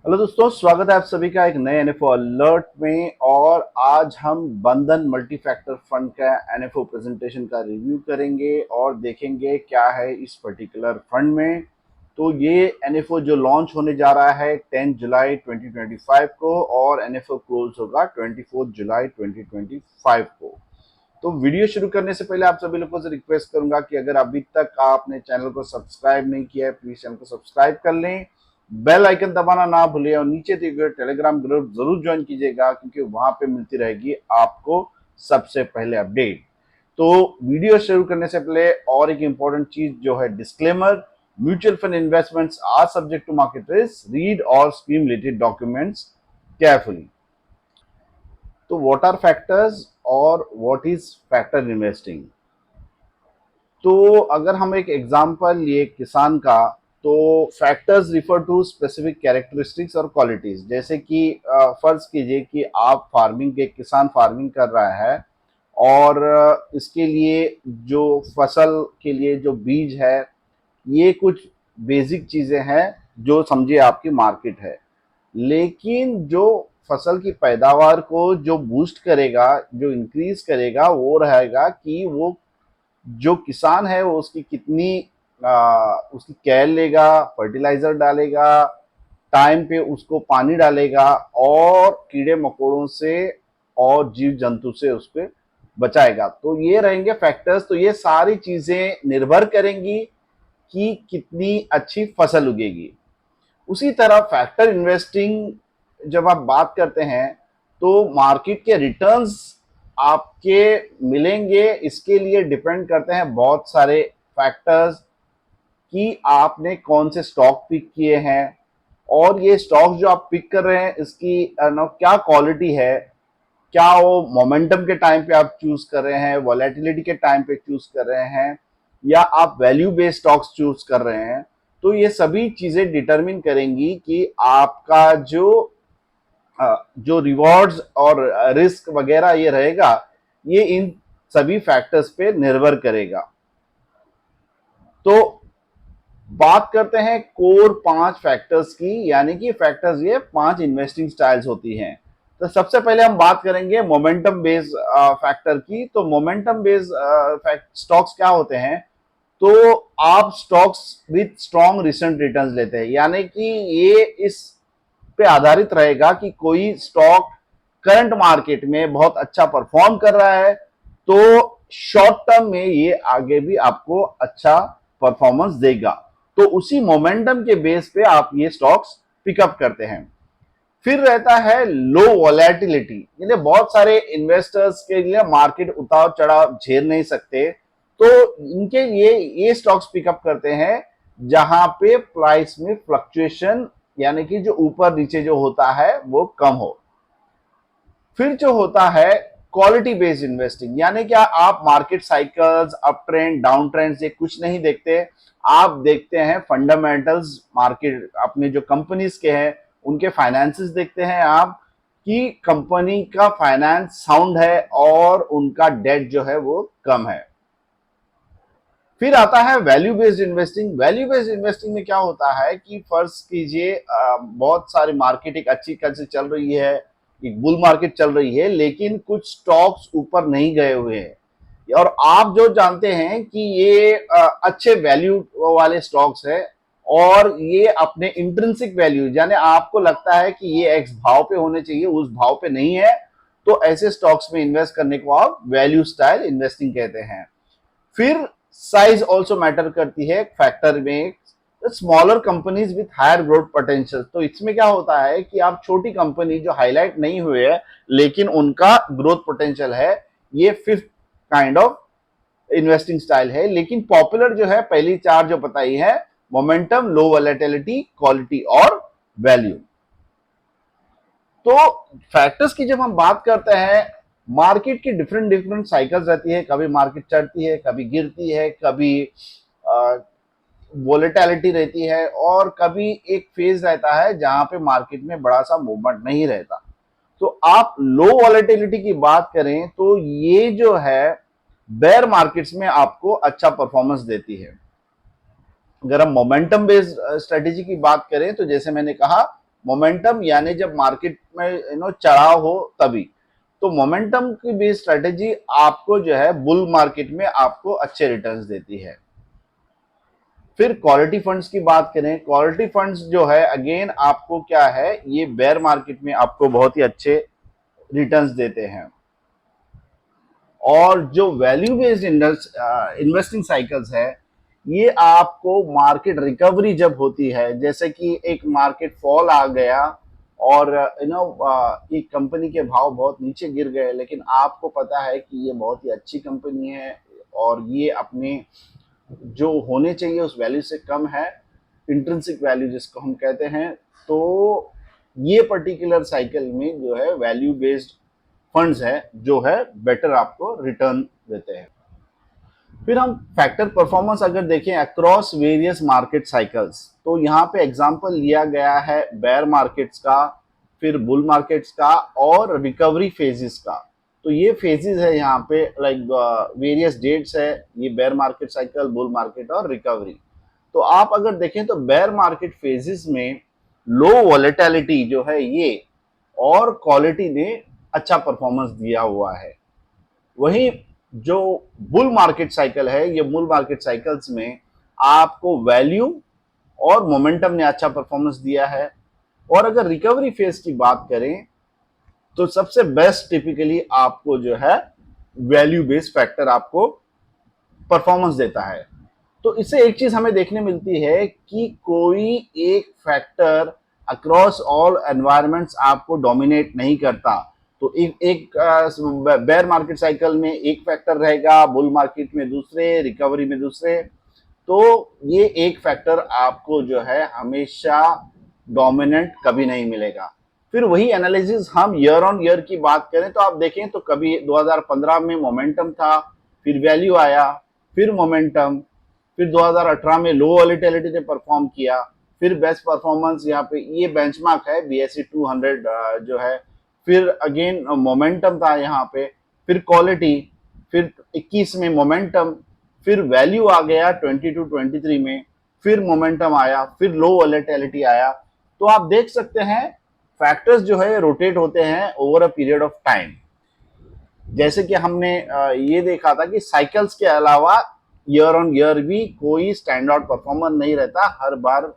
Hello दोस्तों, स्वागत है आप सभी का एक नए एनएफओ अलर्ट में। और आज हम बंधन मल्टी फैक्टर फंड का एनएफओ प्रेजेंटेशन का रिव्यू करेंगे और देखेंगे क्या है इस पर्टिकुलर फंड में। तो ये एनएफओ जो लॉन्च होने जा रहा है 10 जुलाई 2025 को और एनएफओ क्लोज होगा 24 जुलाई 2025 को। तो वीडियो शुरू करने से पहले आप सभी लोगों से रिक्वेस्ट करूंगा कि अगर अभी तक आपने चैनल को सब्सक्राइब नहीं किया है, प्लीज चैनल को सब्सक्राइब कर लें, बेल आइकन दबाना ना भूलिए और नीचे दिए गए टेलीग्राम ग्रुप जरूर ज्वाइन कीजिएगा क्योंकि वहां पे मिलती रहेगी आपको सबसे पहले अपडेट। तो वीडियो शुरू करने से पहले और एक इंपॉर्टेंट चीज जो है disclaimer, mutual fund investments are subject to market risk, read और स्कीम रिलेटेड डॉक्यूमेंट्स केयरफुली। तो व्हाट आर फैक्टर्स और व्हाट इज फैक्टर इन्वेस्टिंग। तो अगर हम एक एग्जांपल लिए किसान का, तो factors refer to specific characteristics और क्वालिटीज। जैसे कि फर्ज कीजिए कि आप फार्मिंग, एक किसान फार्मिंग कर रहा है और इसके लिए जो फसल के लिए जो बीज है, ये कुछ बेसिक चीजें हैं जो समझिए आपकी मार्केट है। लेकिन जो फसल की पैदावार को जो बूस्ट करेगा, जो इंक्रीज करेगा, वो रहेगा कि वो जो किसान है वो उसकी कितनी उसकी केयर लेगा, फर्टिलाइजर डालेगा, टाइम पे उसको पानी डालेगा और कीड़े मकोड़ों से और जीव जंतु से उसको बचाएगा। तो ये रहेंगे फैक्टर्स। तो ये सारी चीजें निर्भर करेंगी कि कितनी अच्छी फसल उगेगी। उसी तरह फैक्टर इन्वेस्टिंग जब आप बात करते हैं तो मार्केट के रिटर्न्स आपके मिलेंगे, इसके लिए डिपेंड करते हैं बहुत सारे फैक्टर्स कि आपने कौन से स्टॉक पिक किए हैं और ये स्टॉक जो आप पिक कर रहे हैं इसकी क्या क्वालिटी है, क्या वो मोमेंटम के टाइम पे आप चूज कर रहे हैं, वॉलेटिलिटी के टाइम पे चूज कर रहे हैं, या आप वैल्यू बेस्ड स्टॉक्स चूज कर रहे हैं। तो ये सभी चीजें डिटरमिन करेंगी कि आपका जो रिवॉर्ड्स और रिस्क वगैरह ये रहेगा, ये इन सभी फैक्टर्स पे निर्भर करेगा। तो बात करते हैं कोर 5 फैक्टर्स की, यानी कि फैक्टर्स ये 5 इन्वेस्टिंग स्टाइल्स होती हैं। तो सबसे पहले हम बात करेंगे मोमेंटम बेस्ड फैक्टर की। तो मोमेंटम बेस्ड स्टॉक्स क्या होते हैं? तो आप stocks with strong recent returns लेते हैं, यानी कि ये इस पे आधारित रहेगा कि कोई स्टॉक करंट मार्केट में बहुत अच्छा परफॉर्म कर रहा है तो शॉर्ट टर्म में ये आगे भी आपको अच्छा परफॉर्मेंस देगा। तो उसी मोमेंटम के बेस पे आप ये स्टॉक्स पिकअप करते हैं। फिर रहता है लो वॉलेटिलिटी, यानी बहुत सारे इन्वेस्टर्स के लिए मार्केट उतार चढ़ाव झेल नहीं सकते, तो इनके लिए ये स्टॉक्स पिकअप करते हैं जहां पे प्राइस में फ्लक्चुएशन, यानी कि जो ऊपर नीचे जो होता है वो कम हो। फिर जो होता है क्वालिटी बेस्ड इन्वेस्टिंग, यानी क्या आप market cycles, up trend, down trend ये कुछ नहीं देखते, आप देखते हैं फंडामेंटल्स, मार्केट अपने जो कंपनीज के हैं उनके फाइनेंसेस देखते हैं आप कि कंपनी का फाइनेंस साउंड है और उनका डेट जो है वो कम है। फिर आता है value based investing. Value based investing में क्या होता है कि फर्ज कीजिए बहुत सारी मार्केट एक अच्छी खासी चल रही है, एक बुल मार्केट चल रही है, लेकिन कुछ स्टॉक्स ऊपर नहीं गए हुए हैं और आप जो जानते हैं कि ये अच्छे वैल्यू वाले स्टॉक्स है और ये अपने इंट्रिंसिक वैल्यू, यानी आपको लगता है कि ये एक्स भाव पे होने चाहिए, उस भाव पे नहीं है, तो ऐसे स्टॉक्स में इन्वेस्ट करने को आप वैल्यू स्टाइल इन्वेस्टिंग कहते हैं। फिर साइज ऑल्सो मैटर करती है फैक्टर में। Smaller companies with higher growth potential, तो इसमें क्या होता है कि आप छोटी कंपनी जो हाईलाइट नहीं हुए है लेकिन उनका ग्रोथ पोटेंशियल है, ये fifth kind of investing style है। लेकिन पॉपुलर जो है पहली चार जो बताई है, मोमेंटम, लो वॉलेटिलिटी, क्वालिटी और वैल्यू। तो फैक्टर्स की जब हम बात करते हैं, मार्केट की डिफरेंट डिफरेंट साइकिल्स रहती है, कभी मार्केट चढ़ती है, कभी गिरती है, कभी वोलेटिलिटी रहती है और कभी एक फेज रहता है जहां पे मार्केट में बड़ा सा मूवमेंट नहीं रहता। तो आप लो वॉलेटिलिटी की बात करें तो ये जो है बेयर मार्केट्स में आपको अच्छा परफॉर्मेंस देती है। अगर हम मोमेंटम बेस्ड स्ट्रेटेजी की बात करें तो जैसे मैंने कहा मोमेंटम यानी जब मार्केट में चढ़ाव हो तभी। तो मोमेंटम की भी स्ट्रेटेजी आपको जो है बुल मार्केट में आपको अच्छे रिटर्न्स देती है। फिर क्वालिटी फंड्स की बात करें, क्वालिटी फंड्स जो है अगेन आपको क्या है, ये बेयर मार्केट में आपको बहुत ही अच्छे रिटर्न्स देते हैं। और जो वैल्यू बेस्ड इन्वेस्टिंग साइकिल्स है, ये आपको मार्केट रिकवरी जब होती है, जैसे कि एक मार्केट फॉल आ गया और एक कंपनी के भाव बहुत नीचे गिर गए, लेकिन आपको पता है कि ये बहुत ही अच्छी कंपनी है और ये अपने जो होने चाहिए उस वैल्यू से कम है, इंट्रिंसिक वैल्यू जिसको हम कहते हैं, तो ये पर्टिकुलर साइकिल में जो है वैल्यू बेस्ड फंड्स है जो है बेटर आपको रिटर्न देते हैं। फिर हम फैक्टर परफॉर्मेंस अगर देखें अक्रॉस वेरियस मार्केट साइकिल्स, तो यहाँ पे एग्जांपल लिया गया है बेयर मार्केट्स का, फिर बुल मार्केट्स का और रिकवरी फेजेस का। तो ये फेजेस है यहाँ पे, लाइक वेरियस डेट्स है, ये bear market cycle, bull market और रिकवरी। तो आप अगर देखें तो बेयर मार्केट फेजेस में लो वॉलेटिलिटी जो है ये और क्वालिटी ने अच्छा परफॉर्मेंस दिया हुआ है। वहीं जो बुल मार्केट साइकिल है, ये बुल मार्केट साइकिल्स में आपको वैल्यू और मोमेंटम ने अच्छा परफॉर्मेंस दिया है। और अगर रिकवरी फेज की बात करें तो सबसे बेस्ट टिपिकली आपको जो है वैल्यू बेस्ड फैक्टर आपको परफॉर्मेंस देता है। तो इससे एक चीज हमें देखने मिलती है कि कोई एक फैक्टर अक्रॉस ऑल एनवायरमेंट्स आपको डोमिनेट नहीं करता। तो एक बेयर मार्केट साइकिल में एक फैक्टर रहेगा, बुल मार्केट में दूसरे, रिकवरी में दूसरे। तो ये एक फैक्टर आपको जो है हमेशा डोमिनेंट कभी नहीं मिलेगा। फिर वही एनालिसिस हम ईयर ऑन ईयर की बात करें तो आप देखें तो कभी 2015 में मोमेंटम था, फिर वैल्यू आया, फिर मोमेंटम, फिर 2018 में लो वॉलेटिलिटी ने परफॉर्म किया, फिर बेस्ट परफॉर्मेंस यहाँ पे ये बेंचमार्क है BSE 200 जो है, फिर अगेन मोमेंटम था यहाँ पे, फिर क्वालिटी, फिर 21 में मोमेंटम, फिर वैल्यू आ गया 22-23 में, फिर मोमेंटम आया, फिर लो वॉलेटिलिटी आया। तो आप देख सकते हैं फैक्टर्स जो है रोटेट होते हैं over a period of time. जैसे कि हमने ये देखा था कि साइकिल्स के अलावा ईयर ऑन ईयर भी कोई स्टैंड आउट परफॉर्मर नहीं रहता, हर बार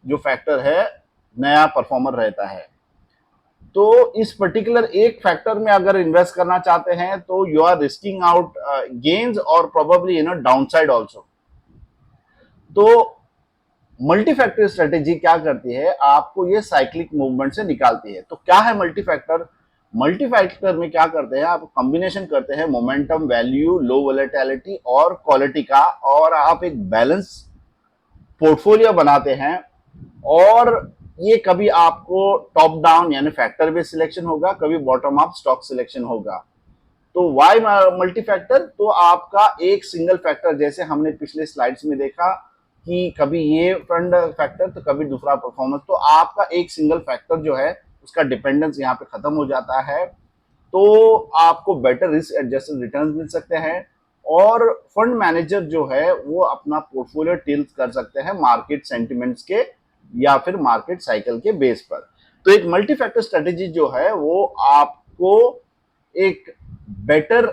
जो फैक्टर है नया परफॉर्मर रहता है। तो इस पर्टिकुलर एक फैक्टर में अगर इन्वेस्ट करना चाहते हैं तो you are risking out gains और प्रोबेबली डाउनसाइड आल्सो। तो मल्टी फैक्टर स्ट्रेटेजी क्या करती है, आपको ये साइक्लिक मूवमेंट से निकालती है। तो क्या है मल्टी फैक्टर? मल्टी फैक्टर में क्या करते हैं, आप कॉम्बिनेशन करते हैं मोमेंटम, वैल्यू, लो वोलेटिलिटी और क्वालिटी का, और आप एक बैलेंस पोर्टफोलियो बनाते हैं। और ये कभी आपको टॉप डाउन यानी फैक्टर बेस्ड सिलेक्शन होगा, कभी बॉटम अप स्टॉक सिलेक्शन होगा। तो वाई मल्टी फैक्टर? तो आपका एक सिंगल फैक्टर, जैसे हमने पिछले स्लाइड्स में देखा कि कभी ये फंड फैक्टर तो कभी दूसरा परफॉर्मेंस, तो आपका एक सिंगल फैक्टर जो है उसका डिपेंडेंस यहाँ पे खत्म हो जाता है। तो आपको बेटर रिस्क एडजस्टेड रिटर्न मिल सकते हैं और फंड मैनेजर जो है वो अपना पोर्टफोलियो टिल्ट कर सकते हैं मार्केट सेंटिमेंट्स के या फिर मार्केट साइकिल के बेस पर। तो एक मल्टी फैक्टर स्ट्रेटेजी जो है वो आपको एक बेटर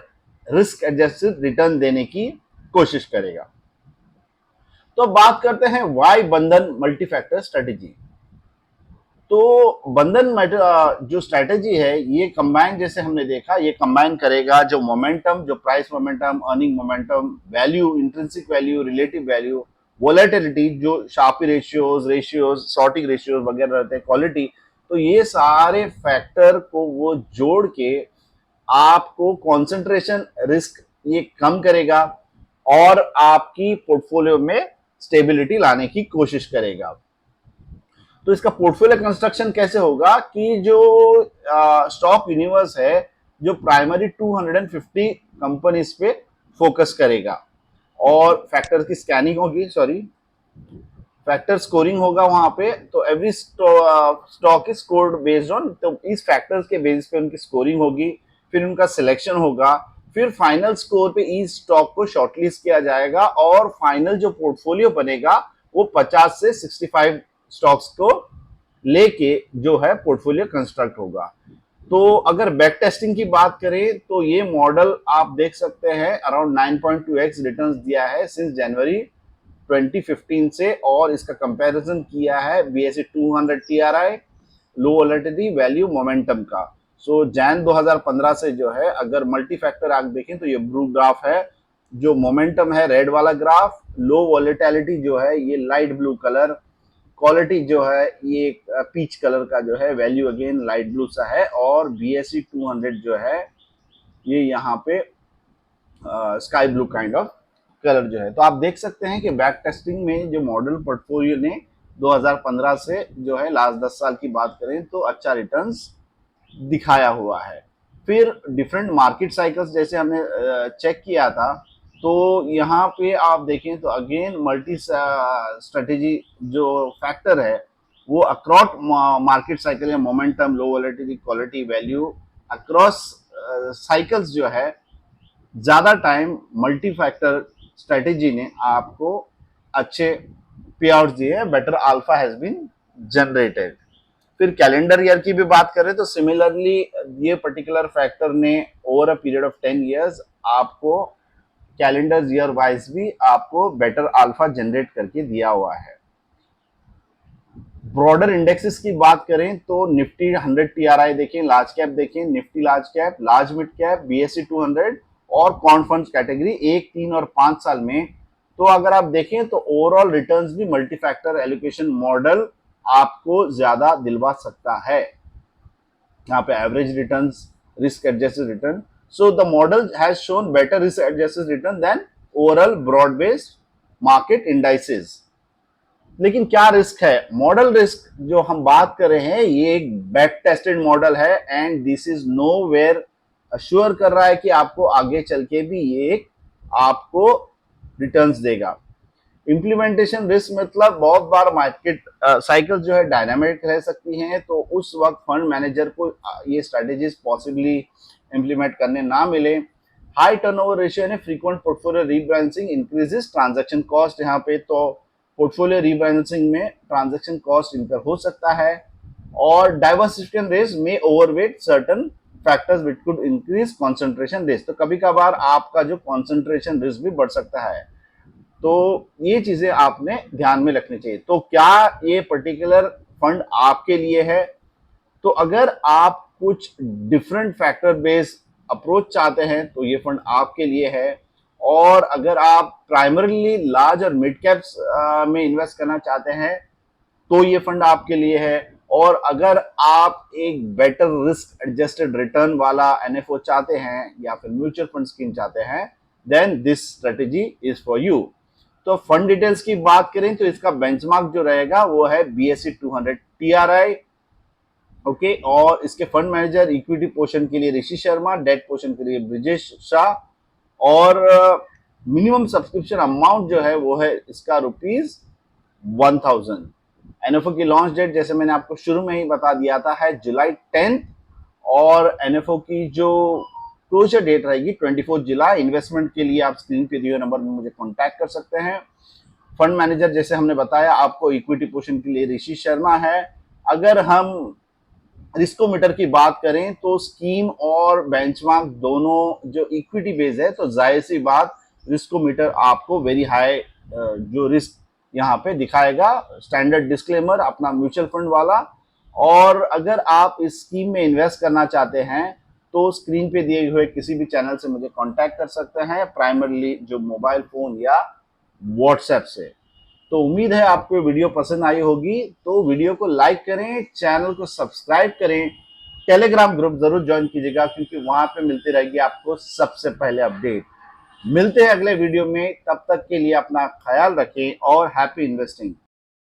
रिस्क एडजस्टेड रिटर्न देने की कोशिश करेगा। तो बात करते हैं वाई बंधन मल्टी फैक्टर स्ट्रेटेजी। तो बंधन जो स्ट्रेटेजी है ये कंबाइन, जैसे हमने देखा, ये कंबाइन करेगा जो मोमेंटम, जो price momentum, earning momentum, value, intrinsic value, relative value, volatility, जो शार्पी रेशियोज, सॉर्टिंग रेशियोज वगैरह रहते हैं, क्वालिटी। तो ये सारे फैक्टर को वो जोड़ के आपको कंसंट्रेशन रिस्क ये कम करेगा और आपकी पोर्टफोलियो में स्टेबिलिटी लाने की कोशिश करेगा। तो इसका पोर्टफोलियो कंस्ट्रक्शन कैसे होगा कि जो स्टॉक यूनिवर्स है जो प्राइमरी 250 कंपनीज पे फोकस करेगा और फैक्टर की स्कैनिंग होगी, फैक्टर स्कोरिंग होगा वहां पे। तो every stock is scored based on, तो इस फैक्टर्स के बेसिस पे उनकी स्कोरिंग होगी, फिर उनका सिलेक्शन होगा, फिर फाइनल स्कोर पे इस स्टॉक को शॉर्टलिस्ट किया जाएगा और फाइनल जो पोर्टफोलियो बनेगा वो 50 से 65 स्टॉक्स को लेके जो है पोर्टफोलियो कंस्ट्रक्ट होगा। तो अगर बैक टेस्टिंग की बात करें तो ये मॉडल आप देख सकते हैं अराउंड 9.2x रिटर्न्स दिया है सिंस जनवरी 2015 से, और इसका कंपैरिजन किया है BSE 200 TRI लो वोलेटिलिटी वैल्यू मोमेंटम का। सो जैन 2015 से जो है अगर मल्टी फैक्टर आप देखें तो ये ब्लू ग्राफ है, जो मोमेंटम है रेड वाला ग्राफ, लो वोलेटिलिटी जो है ये लाइट ब्लू कलर, क्वालिटी जो है ये पीच कलर का जो है, वैल्यू अगेन लाइट ब्लू सा है, और BSE 200 जो है ये यहाँ पे sky blue kind of colour जो है। तो आप देख सकते हैं कि बैक टेस्टिंग में जो मॉडल पोर्टफोलियो ने 2015 से जो है लास्ट 10 साल की बात करें तो अच्छा रिटर्न्स दिखाया हुआ है। फिर डिफरेंट मार्केट साइकिल्स जैसे हमने चेक किया था, तो यहाँ पे आप देखें तो अगेन मल्टी स्ट्रेटेजी जो फैक्टर है वो अक्रॉस मार्केट साइकिल या momentum low volatility quality value across cycles जो है ज्यादा टाइम मल्टी फैक्टर स्ट्रेटेजी ने आपको अच्छे पे आउट दिए, better alpha has been generated. फिर कैलेंडर ईयर की भी बात करें तो सिमिलरली ये पर्टिकुलर फैक्टर ने over a period of 10 years आपको कैलेंडर ईयर वाइज भी आपको बेटर अल्फा जनरेट करके दिया हुआ है। ब्रॉडर इंडेक्सेस की बात करें तो निफ्टी 100 TRI देखें, लार्ज कैप देखें, Nifty large cap, large mid cap, BSE 200 और कॉन्ड फंड्स कैटेगरी 1, 3 और 5 साल में। तो अगर आप देखें तो ओवरऑल रिटर्न्स भी मल्टी फैक्टर एलोकेशन मॉडल आपको ज्यादा दिलवा सकता है। यहाँ पे average returns, risk adjusted return, so the model has shown better risk adjusted return than overall broad based market indices. लेकिन क्या रिस्क है? मॉडल रिस्क जो हम बात कर रहे हैं ये एक बैक टेस्टेड मॉडल है and this is nowhere assure कर रहा है कि आपको आगे चल के भी ये एक आपको रिटर्न्स देगा। इम्प्लीमेंटेशन रिस्क मतलब बहुत बार मार्केट साइकिल जो है डायनामिक रह सकती हैं, तो उस वक्त फंड मैनेजर को ये स्ट्रेटेजीज पॉसिबली इम्प्लीमेंट करने ना मिले। हाई टर्नओवर रेशियो यानी frequent portfolio rebalancing increases transaction cost, यहाँ पे तो पोर्टफोलियो रीबैलेंसिंग में ट्रांजैक्शन कॉस्ट इनकर हो सकता है। और डाइवर्सिफिकेशन रिस्क में overweight certain factors which could increase concentration risk, तो कभी कभार आपका जो कॉन्सेंट्रेशन रिस्क भी बढ़ सकता है। तो ये चीजें आपने ध्यान में रखनी चाहिए। तो क्या ये पर्टिकुलर फंड आपके लिए है? तो अगर आप कुछ डिफरेंट फैक्टर बेस्ड अप्रोच चाहते हैं तो ये फंड आपके लिए है। और अगर आप प्राइमरीली लार्ज और मिड कैप्स में इन्वेस्ट करना चाहते हैं तो ये फंड आपके लिए है। और अगर आप एक बेटर रिस्क एडजस्टेड रिटर्न वाला NFO चाहते हैं या फिर म्यूचुअल फंड स्कीम चाहते हैं, then this strategy is for you. तो फंड डिटेल्स की बात करें तो इसका बेंचमार्क जो रहेगा वो है BSE 200 TRI, ओके। और इसके फंड मैनेजर इक्विटी पोर्शन के लिए ऋषि शर्मा, डेट पोर्शन के लिए ब्रिजेश शाह, और मिनिमम सब्सक्रिप्शन अमाउंट जो है वो है इसका ₹1000। NFO की लॉन्च डेट जैसे मैंने आपको शुरू में ही बता दिया था है जुलाई 10, और NFO की जो क्लोजर डेट रहेगी 24 जुलाई। इन्वेस्टमेंट के लिए आप स्क्रीन पे दिए नंबर में मुझे कॉन्टैक्ट कर सकते हैं। फंड मैनेजर जैसे हमने बताया आपको इक्विटी पोर्शन के लिए ऋषि शर्मा है। अगर हम रिस्कोमीटर की बात करें तो स्कीम और बेंचमार्क दोनों जो इक्विटी बेस है, तो जाहिर सी बात रिस्कोमीटर आपको वेरी हाई जो रिस्क यहाँ पे दिखाएगा, स्टैंडर्ड डिस्क्लेमर अपना म्यूचुअल फंड वाला। और अगर आप इस स्कीम में इन्वेस्ट करना चाहते हैं तो स्क्रीन पे दिए हुए किसी भी चैनल से मुझे कांटेक्ट कर सकते हैं, प्राइमरली जो मोबाइल फोन या व्हाट्सएप से। तो उम्मीद है आपको वीडियो पसंद आई होगी, तो वीडियो को लाइक करें, चैनल को सब्सक्राइब करें, टेलीग्राम ग्रुप जरूर ज्वाइन कीजिएगा क्योंकि वहां पे मिलती रहेगी आपको सबसे पहले अपडेट। मिलते हैं अगले वीडियो में, तब तक के लिए अपना ख्याल रखें और हैप्पी इन्वेस्टिंग।